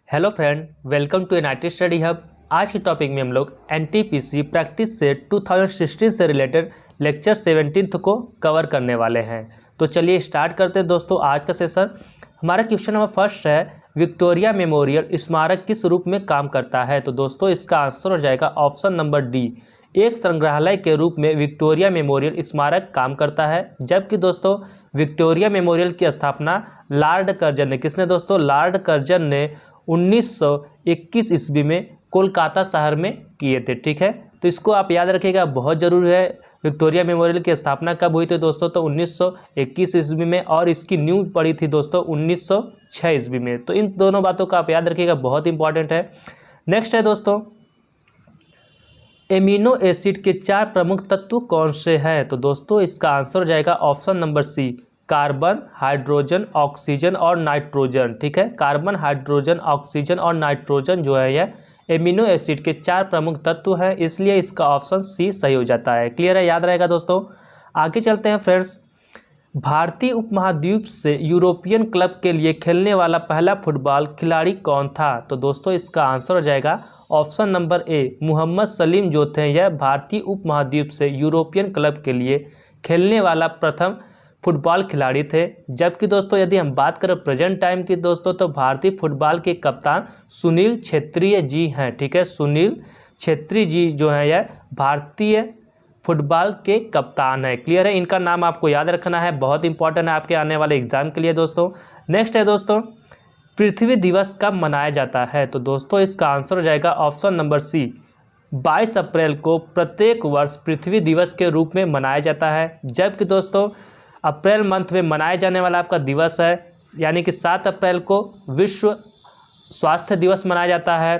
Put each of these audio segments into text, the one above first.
Hello friend, welcome to NIT study hub. आज के topic में हम लोग एनटीपीसी प्रैक्टिस से 2016 से रिलेटेड लेक्चर 17 को कवर करने वाले हैं। तो चलिए स्टार्ट करते हैं दोस्तों आज का सेशन। हमारा क्वेश्चन नंबर फर्स्ट है, विक्टोरिया मेमोरियल स्मारक किस रूप में काम करता है। तो दोस्तों इसका आंसर हो जाएगा ऑप्शन नंबर डी, एक संग्रहालय के रूप में विक्टोरिया मेमोरियल स्मारक काम करता है। जबकि दोस्तों विक्टोरिया मेमोरियल की स्थापना लॉर्ड कर्जन ने, किसने दोस्तों, लॉर्ड कर्जन ने 1921 ईस्वी में कोलकाता शहर में किए थे। ठीक है, तो इसको आप याद रखिएगा, बहुत ज़रूरी है। विक्टोरिया मेमोरियल की स्थापना कब हुई थी दोस्तों, तो 1921 ईस्वी में, और इसकी नींव पड़ी थी दोस्तों 1906 ईस्वी में। तो इन दोनों बातों का आप याद रखिएगा, बहुत इंपॉर्टेंट है। नेक्स्ट है दोस्तों, एमिनो एसिड के 4 प्रमुख तत्व कौन से हैं। तो दोस्तों इसका आंसर हो जाएगा option number C, carbon, hydrogen, oxygen और नाइट्रोजन। ठीक है, कार्बन, हाइड्रोजन, ऑक्सीजन और नाइट्रोजन जो है यह एमिनो एसिड के 4 प्रमुख तत्व हैं, इसलिए इसका ऑप्शन सी सही हो जाता है। क्लियर है, याद रहेगा दोस्तों। आगे चलते हैं फ्रेंड्स। भारतीय उपमहाद्वीप से यूरोपियन क्लब के लिए खेलने वाला पहला फुटबॉल खिलाड़ी कौन था। तो दोस्तों इसका आंसर हो जाएगा option number A, Mohammad Salim जो थे यह भारतीय उपमहाद्वीप से यूरोपियन क्लब के लिए खेलने वाला प्रथम फुटबॉल खिलाड़ी थे। जबकि दोस्तों यदि हम बात करें प्रेजेंट टाइम की दोस्तों, तो भारतीय फुटबॉल के कप्तान सुनील छेत्री जी हैं। ठीक है, सुनील छेत्री जी जो है यह भारतीय फुटबॉल के कप्तान है। क्लियर है, इनका नाम आपको याद रखना है, बहुत इंपॉर्टेंट है आपके आने वाले एग्जाम के लिए दोस्तों। नेक्स्ट है दोस्तों, पृथ्वी दिवस कब मनाया जाता है। तो दोस्तों इसका आंसर हो जाएगा ऑप्शन नंबर सी, 22 अप्रैल को प्रत्येक वर्ष पृथ्वी दिवस के रूप में मनाया जाता है। जबकि दोस्तों अप्रैल मंथ में मनाया जाने वाला आपका दिवस है, यानी कि 7 अप्रैल को विश्व स्वास्थ्य दिवस मनाया जाता है।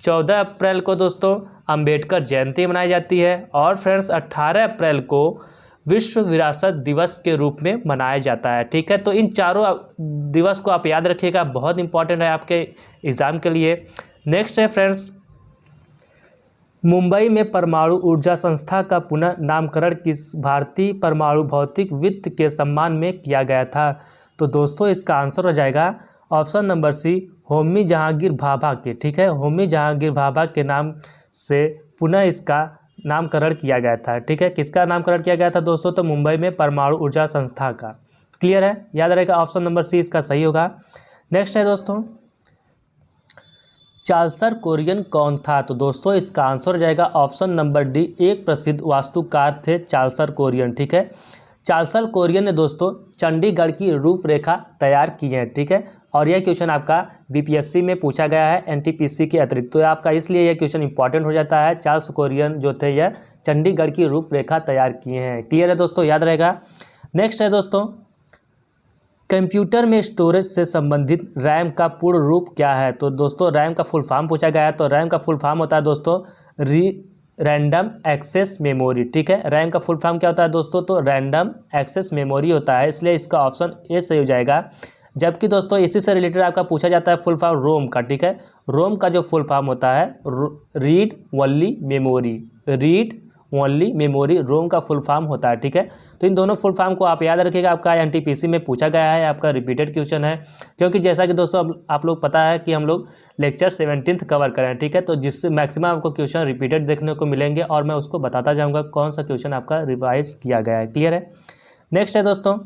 14 अप्रैल को दोस्तों अंबेडकर जयंती मनाई जाती है। और फ्रेंड्स 18 अप्रैल को विश्व विरासत दिवस के रूप में मनाया जाता है। ठीक है, तो इन चारों दिवस को आप याद रखिएगा, बहुत इंपॉर्टेंट है आपके एग्ज़ाम के लिए। नेक्स्ट है फ्रेंड्स, मुंबई में परमाणु ऊर्जा संस्था का पुनः नामकरण किस भारतीय परमाणु भौतिक वित्त के सम्मान में किया गया था। तो दोस्तों इसका आंसर हो जाएगा option number C, Homi Jehangir Bhabha के। ठीक है, होमी जहांगीर भाभा के नाम से पुनः इसका नामकरण किया गया था। ठीक है, किसका नामकरण किया गया था दोस्तों, तो मुंबई में परमाणु ऊर्जा संस्था का। क्लियर है, याद रहेगा, ऑप्शन नंबर सी इसका सही होगा। नेक्स्ट है दोस्तों, चार्ल्स कोरियन कौन था। तो दोस्तों इसका आंसर हो जाएगा ऑप्शन नंबर डी, एक प्रसिद्ध वास्तुकार थे चार्ल्स कोरियन। ठीक है, चार्ल्स कोरियन ने दोस्तों चंडीगढ़ की रूपरेखा तैयार की है। ठीक है, और यह क्वेश्चन आपका बीपीएससी में पूछा गया है एनटीपीसी के अतिरिक्त, तो आपका इसलिए यह क्वेश्चन इंपॉर्टेंट हो जाता है। चार्ल्स कोरियन जो थे यह चंडीगढ़ की रूपरेखा तैयार किए हैं। क्लियर है दोस्तों, याद रहेगा। नेक्स्ट है दोस्तों, कंप्यूटर में स्टोरेज से संबंधित रैम का पूर्ण रूप क्या है। तो दोस्तों रैम का फुल फॉर्म पूछा गया है, तो रैम का फुल फॉर्म होता है दोस्तों रैंडम एक्सेस मेमोरी। ठीक है, रैम का फुल फॉर्म क्या होता है दोस्तों, तो रैंडम एक्सेस मेमोरी होता है, इसलिए इसका ऑप्शन ए सही हो जाएगा। जबकि दोस्तों इसी से रिलेटेड आपका पूछा जाता है फुल फॉर्म रोम का। ठीक है, रोम का जो फुल फॉर्म होता है read only memory, read only memory रोम का फुल फॉर्म होता है। ठीक है, तो इन दोनों फुल फॉर्म को आप याद रखिएगा, आपका एनटीपीसी में पूछा गया है, आपका रिपीटेड क्वेश्चन है। क्योंकि जैसा कि दोस्तों आप लोग पता है कि हम लोग लेक्चर 17 कवर करें। ठीक है, तो जिससे मैक्सिमम आपको क्वेश्चन रिपीटेड देखने को मिलेंगे, और मैं उसको बताता जाऊँगा कौन सा क्वेश्चन आपका रिवाइज किया गया है। क्लियर है। नेक्स्ट है दोस्तों,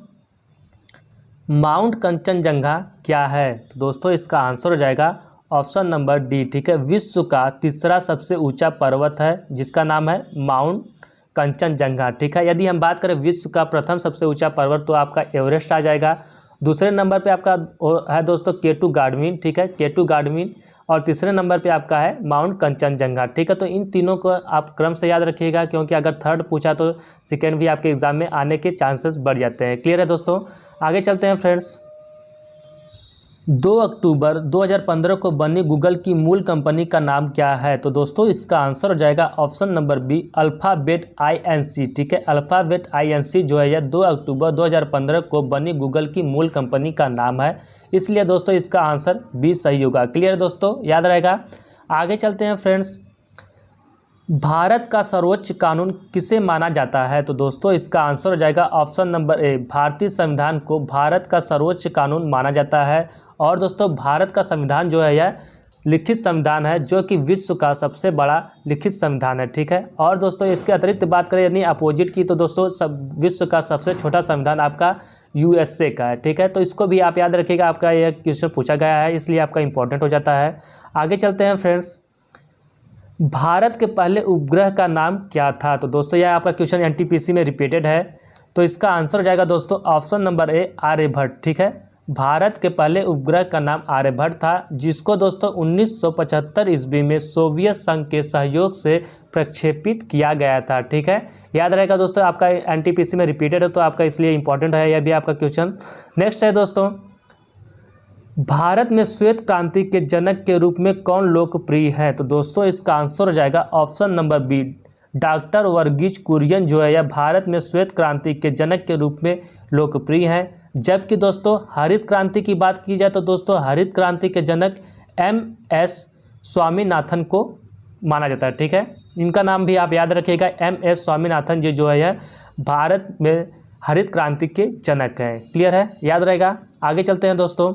माउंट कंचनजंगा क्या है। तो दोस्तों इसका आंसर हो जाएगा ऑप्शन नंबर डी। ठीक है, विश्व का तीसरा सबसे ऊंचा पर्वत है, जिसका नाम है माउंट कंचनजंगा। ठीक है, यदि हम बात करें विश्व का प्रथम सबसे ऊंचा पर्वत, तो आपका एवरेस्ट आ जाएगा। दूसरे नंबर पे आपका है दोस्तों केटू गार्डविन। ठीक है, केटू गार्डविन, और तीसरे नंबर पे आपका है माउंट कंचनजंगा। ठीक है, तो इन तीनों को आप क्रम से याद रखिएगा, क्योंकि अगर थर्ड पूछा तो सेकेंड भी आपके एग्जाम में आने के चांसेस बढ़ जाते हैं। क्लियर है दोस्तों, आगे चलते हैं फ्रेंड्स। 2 अक्टूबर 2015 को बनी गूगल की मूल कंपनी का नाम क्या है। तो दोस्तों इसका आंसर हो जाएगा option number B, alphabet INC। ठीक है, अल्फ़ाबेट INC जो है यह 2 अक्टूबर 2015 को बनी गूगल की मूल कंपनी का नाम है, इसलिए दोस्तों इसका आंसर बी सही होगा। क्लियर दोस्तों, याद रहेगा। आगे चलते हैं फ्रेंड्स, भारत का सर्वोच्च कानून किसे माना जाता है। तो दोस्तों इसका आंसर हो जाएगा ऑप्शन नंबर ए, भारतीय संविधान को भारत का सर्वोच्च कानून माना जाता है। और दोस्तों भारत का संविधान जो है यह लिखित संविधान है जो कि विश्व का सबसे बड़ा लिखित संविधान है, ठीक है। और दोस्तों इसके अतिरिक्त बात करें यानी अपोजिट की, तो दोस्तों विश्व का सबसे छोटा संविधान आपका यूएसए का है, ठीक है। तो इसको भी आप याद रखिएगा, आपका यह क्वेश्चन पूछा गया है इसलिए आपका इंपॉर्टेंट हो जाता है। आगे चलते हैं फ्रेंड्स, भारत के पहले उपग्रह का नाम क्या था? तो दोस्तों यह आपका क्वेश्चन एनटीपीसी में रिपीटेड है, तो इसका आंसर हो जाएगा दोस्तों ऑप्शन नंबर ए आर्यभट्ट, ठीक है। भारत के पहले उपग्रह का नाम आर्यभट्ट था, जिसको दोस्तों 1975 ईस्वी में सोवियत संघ के सहयोग से प्रक्षेपित किया गया था, ठीक है। याद रहेगा दोस्तों, आपका एनटीपीसी में रिपीटेड है तो आपका इसलिए इंपॉर्टेंट है यह भी आपका क्वेश्चन। नेक्स्ट है दोस्तों, भारत में श्वेत क्रांति के जनक के रूप में कौन लोकप्रिय है? तो दोस्तों इसका आंसर हो जाएगा option number B, doctor Verghese Kurien जो है यह भारत में श्वेत क्रांति के जनक के रूप में लोकप्रिय हैं। जबकि दोस्तों हरित क्रांति की बात की जाए तो दोस्तों हरित क्रांति के जनक MS स्वामीनाथन को माना जाता है, ठीक है। इनका नाम भी आप याद रखिएगा, MS स्वामीनाथन जी जो है यह भारत में हरित क्रांति के जनक हैं। क्लियर है, याद रहेगा। आगे चलते हैं दोस्तों,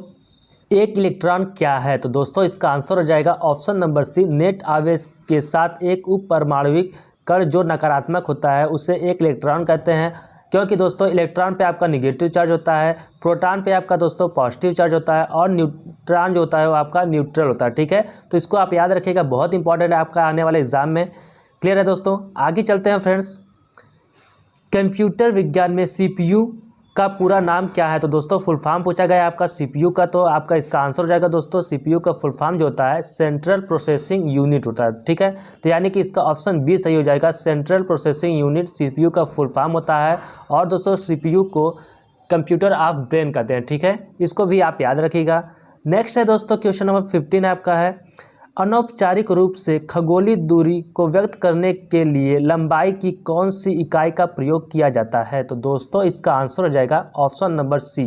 एक इलेक्ट्रॉन क्या है? तो दोस्तों इसका आंसर हो जाएगा ऑप्शन नंबर सी, नेट आवेश के साथ एक उप परमाणविक कण जो नकारात्मक होता है उसे एक इलेक्ट्रॉन कहते हैं। क्योंकि दोस्तों इलेक्ट्रॉन पे आपका निगेटिव चार्ज होता है, प्रोटॉन पे आपका दोस्तों पॉजिटिव चार्ज होता है और न्यूट्रॉन जो होता है वो आपका न्यूट्रल होता है, ठीक है। तो इसको आप याद रखिएगा, बहुत इंपॉर्टेंट है आपका आने वाले एग्जाम में। क्लियर है दोस्तों, आगे चलते हैं फ्रेंड्स, कंप्यूटर विज्ञान में CPU का पूरा नाम क्या है? तो दोस्तों फुल फॉर्म पूछा गया है आपका CPU का, तो आपका इसका आंसर हो जाएगा दोस्तों CPU का फुल फॉर्म जो होता है सेंट्रल प्रोसेसिंग यूनिट होता है, ठीक है। तो यानी कि इसका ऑप्शन बी सही हो जाएगा, सेंट्रल प्रोसेसिंग यूनिट CPU का फुल फॉर्म होता है। और दोस्तों CPU को कंप्यूटर ऑफ ब्रेन कहते हैं, ठीक है, इसको भी आप याद रखिएगा। नेक्स्ट है दोस्तों क्वेश्चन नंबर 15 आपका है, अनौपचारिक रूप से खगोलीय दूरी को व्यक्त करने के लिए लंबाई की कौन सी इकाई का प्रयोग किया जाता है? तो दोस्तों इसका आंसर हो जाएगा ऑप्शन नंबर सी,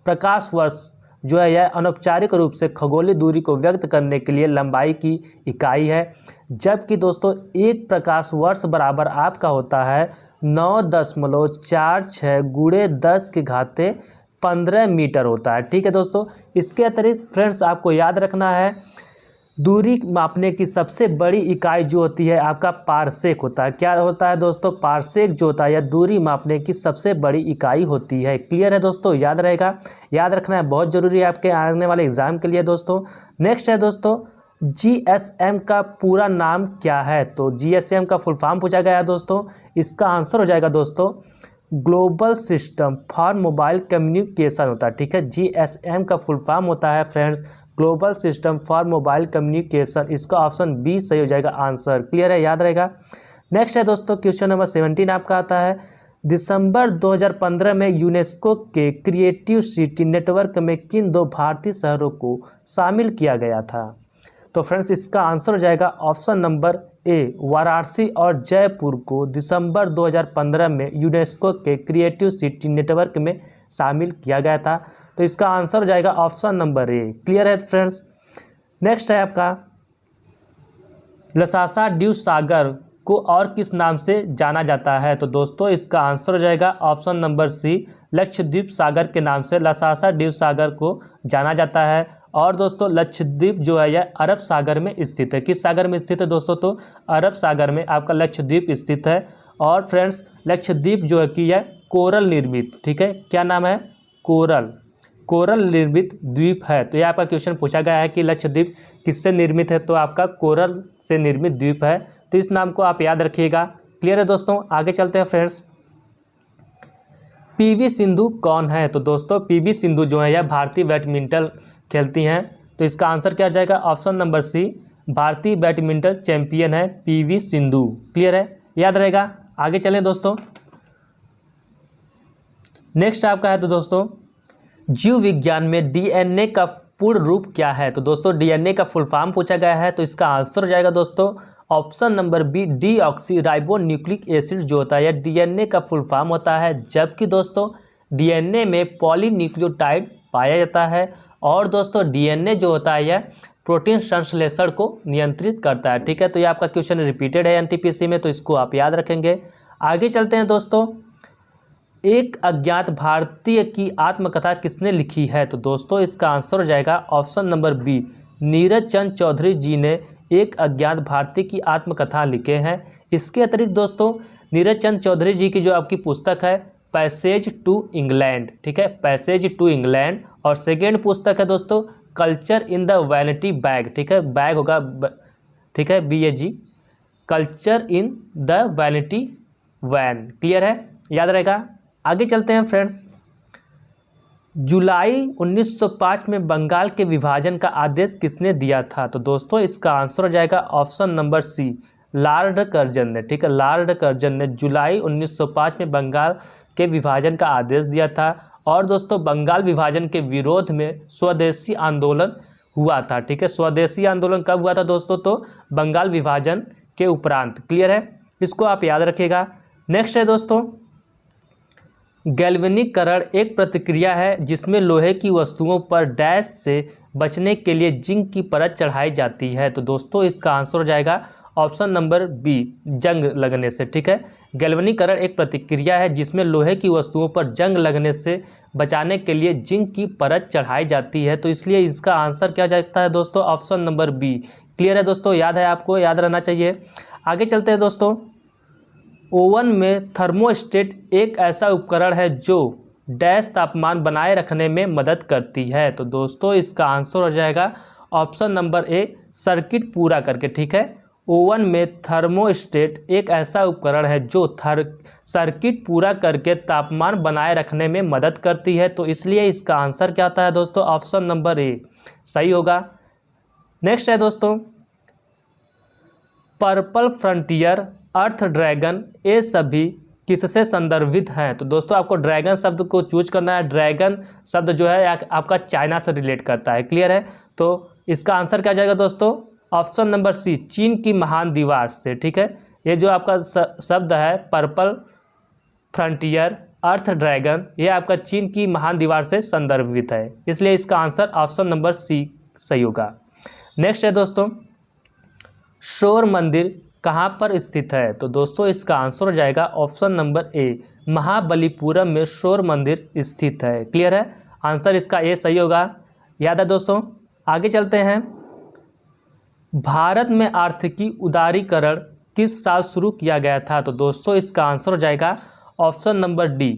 प्रकाश वर्ष जो है यह अनौपचारिक रूप से खगोलीय दूरी को व्यक्त करने के लिए लंबाई की इकाई है। जबकि दोस्तों एक प्रकाश वर्ष बराबर आपका होता है 9.46 गुणे 10 के घाते 15 मीटर होता है, ठीक है दोस्तों। इसके अतिरिक्त फ्रेंड्स आपको याद रखना है, दूरी मापने की सबसे बड़ी इकाई जो होती है आपका पारसेक होता है। क्या होता है दोस्तों? पारसेक जो होता है यह दूरी मापने की सबसे बड़ी इकाई होती है। क्लियर है दोस्तों, याद रहेगा, याद रखना है, बहुत जरूरी है आपके आने वाले एग्जाम के लिए दोस्तों। नेक्स्ट है दोस्तों, GSM का पूरा नाम क्या है? तो GSM का फुल फॉर्म पूछा गया है दोस्तों, इसका आंसर हो जाएगा दोस्तों global system for mobile communication होता है, ठीक है। GSM का फुल फॉर्म होता है friends global system for mobile communication, इसका ऑप्शन बी सही हो जाएगा आंसर। क्लियर है, याद रहेगा। नेक्स्ट है दोस्तों क्वेश्चन नंबर 17 आपका आता है, दिसंबर 2015 में यूनेस्को के क्रिएटिव सिटी नेटवर्क में किन दो भारतीय शहरों को शामिल किया गया था? तो फ्रेंड्स इसका आंसर हो जाएगा ऑप्शन नंबर ए, वाराणसी और जयपुर को दिसंबर 2015 में यूनेस्को के क्रिएटिव सिटी नेटवर्क में शामिल किया गया था। तो इसका आंसर हो जाएगा ऑप्शन नंबर ए। क्लियर है फ्रेंड्स। नेक्स्ट है आपका, लसासा द्वीप सागर को और किस नाम से जाना जाता है? तो दोस्तों इसका आंसर हो जाएगा ऑप्शन नंबर सी, लक्षद्वीप सागर के नाम से लसासा द्वीप सागर को जाना जाता है। और दोस्तों लक्षद्वीप जो है यह अरब सागर में स्थित है। किस सागर में स्थित है दोस्तों? तो अरब सागर में आपका लक्षद्वीप स्थित है। और फ्रेंड्स लक्षद्वीप जो है कि यह कोरल निर्मित, ठीक है, क्या नाम है? कोरल निर्मित द्वीप है। तो यह आपका क्वेश्चन पूछा गया है कि लक्षद्वीप किससे निर्मित है? तो आपका कोरल से निर्मित द्वीप है, तो इस नाम को आप याद रखिएगा। क्लियर है दोस्तों, आगे चलते हैं फ्रेंड्स, PV सिंधु कौन है? तो दोस्तों PV सिंधु जो है यह भारतीय बैडमिंटन खेलती हैं। तो इसका आंसर क्या आ जाएगा? ऑप्शन नंबर सी, भारतीय बैडमिंटन चैंपियन है PV सिंधु। क्लियर है, याद रहेगा। आगे चलें दोस्तों, नेक्स्ट आपका है तो दोस्तों जीव विज्ञान में DNA का पूर्ण रूप क्या है? तो दोस्तों DNA का फुल फॉर्म पूछा गया है, तो इसका आंसर हो जाएगा दोस्तों option number B, deoxyribonucleic acid जो होता है यह DNA का फुल फॉर्म होता है। जबकि दोस्तों DNA में पॉलीन्यूक्लियोटाइड पाया जाता है। और दोस्तों DNA जो होता है यह प्रोटीन संश्लेषण को नियंत्रित करता है, ठीक है। तो ये आपका क्वेश्चन रिपीटेड है NTPC में, तो इसको आप याद रखेंगे। आगे चलते हैं दोस्तों, एक अज्ञात भारतीय की आत्मकथा किसने लिखी है? तो दोस्तों इसका आंसर हो जाएगा ऑप्शन नंबर बी, नीरज चंद चौधरी जी ने एक अज्ञात भारतीय की आत्मकथा लिखे हैं। इसके अतिरिक्त दोस्तों नीरज चंद चौधरी जी की जो आपकी पुस्तक है पैसेज टू इंग्लैंड, ठीक है, पैसेज टू इंग्लैंड। और सेकेंड पुस्तक है दोस्तों culture in the vanity bag, ठीक है, बैग होगा ठीक है BAG, culture in the vanity van. Clear है, याद रहेगा। आगे चलते हैं फ्रेंड्स। जुलाई 1905 में बंगाल के विभाजन का आदेश किसने दिया था? तो दोस्तों इसका आंसर हो जाएगा option number C, Lord Curzon ने, ठीक है, लॉर्ड कर्जन ने जुलाई 1905 में बंगाल के विभाजन का आदेश दिया था। और दोस्तों बंगाल विभाजन के विरोध में स्वदेशी आंदोलन हुआ था, ठीक है, स्वदेशी आंदोलन कब हुआ था दोस्तों? तो बंगाल विभाजन के उपरांत। क्लियर है, इसको आप याद रखिएगा। नेक्स्ट है दोस्तों गैल्वेनिकरण एक प्रतिक्रिया है जिसमें लोहे की वस्तुओं पर डैश से बचने के लिए जिंक की परत चढ़ाई जाती है। तो दोस्तों इसका आंसर हो जाएगा ऑप्शन नंबर B, जंग लगने से, ठीक है। गैल्वेनिकरण एक प्रतिक्रिया है जिसमें लोहे की वस्तुओं पर जंग लगने से बचाने के लिए जिंक की परत चढ़ाई जाती है। तो इसलिए इसका आंसर क्या जाता है दोस्तों? Option number B। क्लियर है दोस्तों, याद है, आपको याद रहना चाहिए। आगे चलते हैं दोस्तों। ओवन में थर्मोस्टेट एक ऐसा उपकरण है जो डैश तापमान बनाए रखने में मदद करती है। तो दोस्तों इसका आंसर हो जाएगा ऑप्शन नंबर A, सर्किट पूरा करके, ठीक है। ओवन में थर्मोस्टेट एक ऐसा उपकरण है जो सर्किट पूरा करके तापमान बनाए रखने में मदद करती है। तो इसलिए इसका आंसर क्या आता है दोस्तों? ऑप्शन नंबर A सही होगा। नेक्स्ट है दोस्तों पर्पल फ्रंटियर, अर्थ ड्रैगन, ये सभी किससे संदर्भित हैं? तो दोस्तों आपको ड्रैगन शब्द को चूज करना है। ड्रैगन शब्द जो है आपका चाइना से रिलेट करता है। क्लियर है, तो इसका आंसर क्या जाएगा दोस्तों? ऑप्शन नंबर C, चीन की महान दीवार से, ठीक है। ये जो आपका शब्द है पर्पल फ्रंटियर, अर्थ ड्रैगन, ये आपका चीन की महान दीवार से संदर्भित है, इसलिए इसका आंसर ऑप्शन नंबर C सही होगा। नेक्स्ट है दोस्तों शोर मंदिर कहाँ पर स्थित है? तो दोस्तों इसका आंसर हो जाएगा ऑप्शन नंबर A, महाबलीपुरम में शोर मंदिर स्थित है। क्लियर है, आंसर इसका A सही होगा, याद है दोस्तों। आगे चलते हैं। भारत में आर्थिकी उदारीकरण किस साल शुरू किया गया था? तो दोस्तों इसका आंसर हो जाएगा ऑप्शन नंबर D,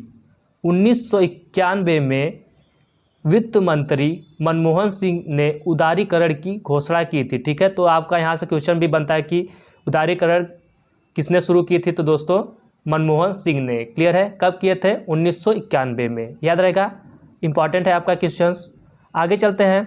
1991 में वित्त मंत्री मनमोहन सिंह ने उदारीकरण की घोषणा की थी, ठीक है। तो आपका यहाँ से क्वेश्चन भी बनता है कि उदारीकरण किसने शुरू की थी? तो दोस्तों मनमोहन सिंह ने। क्लियर है, कब किए थे? 1991 में, याद रहेगा, इंपॉर्टेंट है आपका क्वेश्चंस। आगे चलते हैं।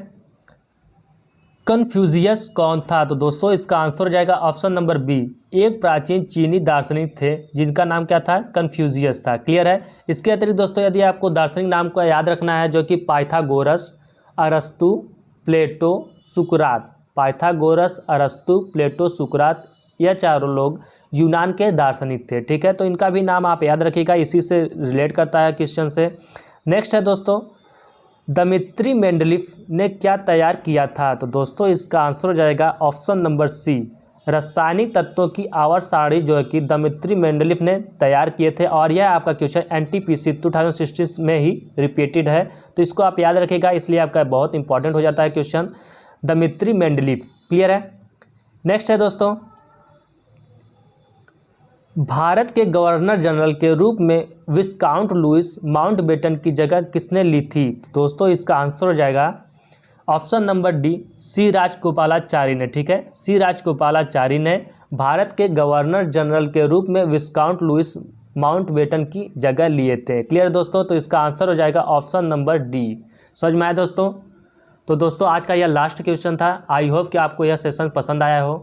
कन्फ्यूशियस कौन था? तो दोस्तों इसका आंसर हो जाएगा ऑप्शन नंबर B, एक प्राचीन चीनी दार्शनिक थे जिनका नाम क्या था? कन्फ्यूशियस था। क्लियर है, इसके अतिरिक्त दोस्तों यदि आपको दार्शनिक नाम को याद रखना है जो कि पाइथागोरस, अरस्तु, प्लेटो, सुकरात, पाइथागोरस, अरस्तु, प्लेटो, सुकरात, यह चारों लोग यूनान के दार्शनिक थे, ठीक है। तो इनका भी नाम आप याद रखिएगा, इसी से रिलेट करता है क्वेश्चन से। नेक्स्ट है दोस्तों दमित्री मेंडलीफ ने क्या तैयार किया था? तो दोस्तों इसका आंसर हो जाएगा ऑप्शन नंबर C, रासायनिक तत्वों की आवर्त सारणी जो है कि दमित्री मेंडलीफ ने तैयार किए थे। और यह आपका क्वेश्चन NTPC 2016 में ही रिपीटेड है, तो इसको आप याद रखिएगा, इसलिए आपका बहुत इंपॉर्टेंट हो जाता है क्वेश्चन दमित्री मेंडलीफ। क्लियर है। नेक्स्ट है दोस्तों भारत के गवर्नर जनरल के रूप में विस्काउंट लुइस माउंटबेटन की जगह किसने ली थी? दोस्तों इसका आंसर हो जाएगा option number D, C Rajagopalachari ने, ठीक है। C राजगोपालाचारी ने भारत के गवर्नर जनरल के रूप में विस्काउंट लुइस माउंटबेटन की जगह लिए थे। क्लियर दोस्तों, तो इसका आंसर हो जाएगा ऑप्शन नंबर D। समझ में आया दोस्तों? तो दोस्तों आज का यह लास्ट क्वेश्चन था। आई होप कि आपको यह सेशन पसंद आया हो।